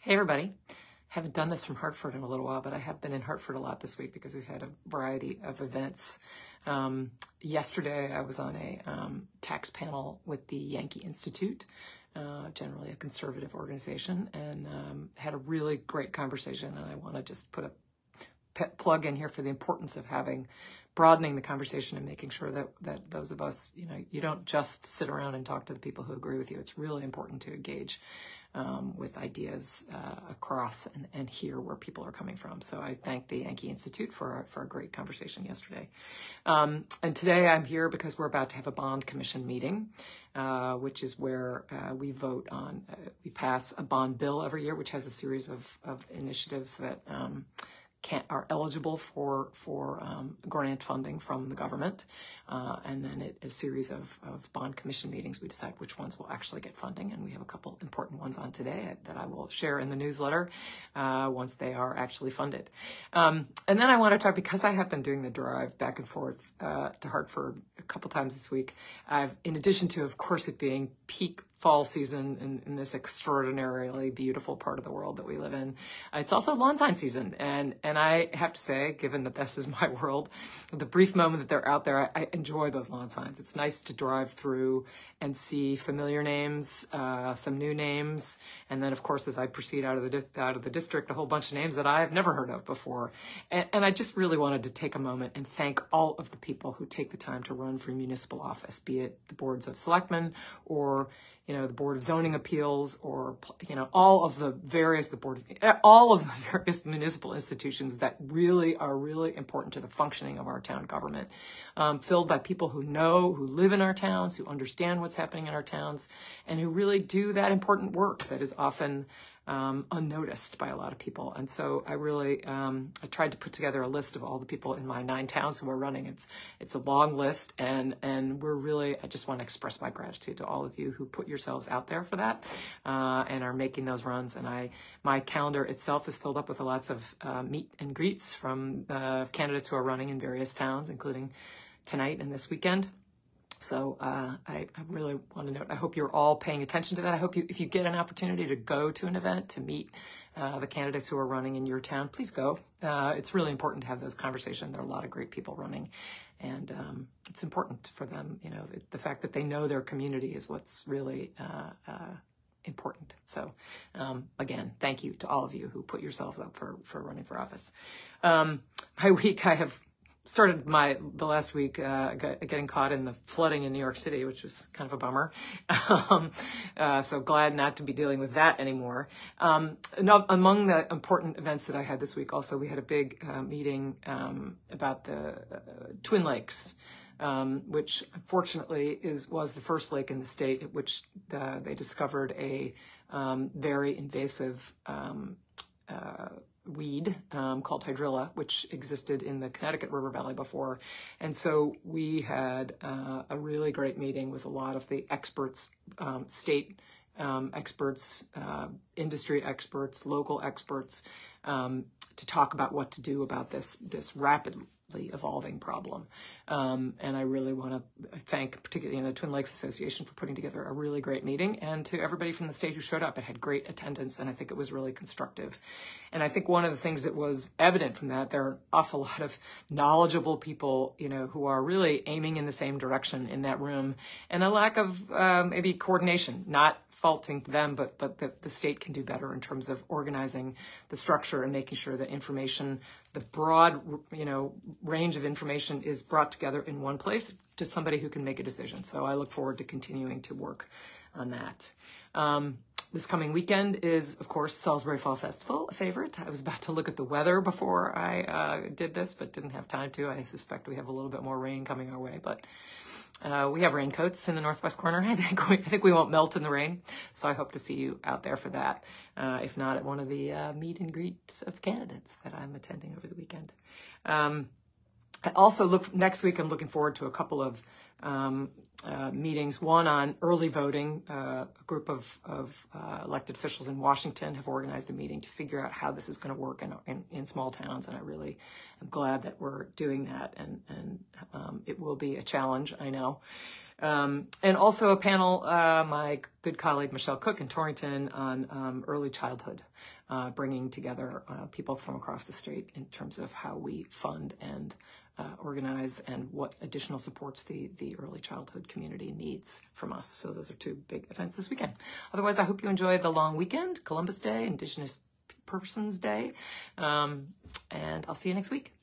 Hey everybody. Haven't done this from Hartford in a little while, but I have been in Hartford a lot this week because we've had a variety of events. Yesterday I was on a tax panel with the Yankee Institute, generally a conservative organization, and had a really great conversation. And I want to just put a plug in here for the importance of broadening the conversation and making sure that those of us, you don't just sit around and talk to the people who agree with you. It's really important to engage with ideas across and hear where people are coming from. So I thank the Yankee Institute for a great conversation yesterday. And today I'm here because we're about to have a bond commission meeting, which is where we vote on, we pass a bond bill every year, which has a series of initiatives that are eligible for grant funding from the government. And then a series of bond commission meetings, we decide which ones will actually get funding. And we have a couple important ones on today that I will share in the newsletter once they are actually funded. And then I want to talk, because I have been doing the drive back and forth to Hartford a couple times this week, in addition to, of course, it being peak fall season in this extraordinarily beautiful part of the world that we live in, it's also lawn sign season. And I have to say, given that this is my world, the brief moment that they're out there, I enjoy those lawn signs. It's nice to drive through and see familiar names, some new names, and then of course as I proceed out of the district, a whole bunch of names that I've never heard of before. And I just really wanted to take a moment and thank all of the people who take the time to run for municipal office, be it the boards of selectmen or the Board of Zoning Appeals, or, all of the various municipal institutions that really are really important to the functioning of our town government, filled by people who live in our towns, who understand what's happening in our towns, and who really do that important work that is often unnoticed by a lot of people. And so I really, I tried to put together a list of all the people in my 9 towns who are running. It's a long list, and I just want to express my gratitude to all of you who put yourselves out there for that, and are making those runs. And my calendar itself is filled up with lots of meet and greets from candidates who are running in various towns, including tonight and this weekend. So I really want to note, I hope you're all paying attention to that. I hope if you get an opportunity to go to an event, to meet the candidates who are running in your town, please go. It's really important to have those conversations. There are a lot of great people running, and it's important for them. The fact that they know their community is what's really important. So again, thank you to all of you who put yourselves up for running for office. My week, I have started the last week getting caught in the flooding in New York City, which was kind of a bummer. So glad not to be dealing with that anymore. Among the important events that I had this week, also, we had a big meeting about the Twin Lakes, which unfortunately was the first lake in the state at which they discovered a very invasive weed called hydrilla, which existed in the Connecticut River Valley before. And so we had a really great meeting with a lot of the experts, state experts, industry experts, local experts, to talk about what to do about this rapidly evolving problem. And I really want to thank particularly the Twin Lakes Association for putting together a really great meeting, and to everybody from the state who showed up. It had great attendance, and I think it was really constructive. And I think one of the things that was evident from that, there are an awful lot of knowledgeable people, who are really aiming in the same direction in that room, and a lack of maybe coordination, not faulting them, but the state can do better in terms of organizing the structure and making sure that information, the broad, range of information, is brought together in one place to somebody who can make a decision. So I look forward to continuing to work on that. This coming weekend is, of course, Salisbury Fall Festival, a favorite. I was about to look at the weather before I did this, but didn't have time to. I suspect we have a little bit more rain coming our way, but we have raincoats in the northwest corner. I think we won't melt in the rain. So I hope to see you out there for that. If not, at one of the meet and greets of candidates that I'm attending over the weekend. I also next week, I'm looking forward to a couple of meetings, one on early voting. A group of elected officials in Washington have organized a meeting to figure out how this is going to work in small towns, and I really am glad that we're doing that, and it will be a challenge, I know. And also a panel, my good colleague Michelle Cook in Torrington on early childhood, bringing together people from across the state in terms of how we fund and organize and what additional supports the early childhood community needs from us. So those are two big events this weekend. Otherwise, I hope you enjoy the long weekend, Columbus Day, Indigenous Persons Day, and I'll see you next week.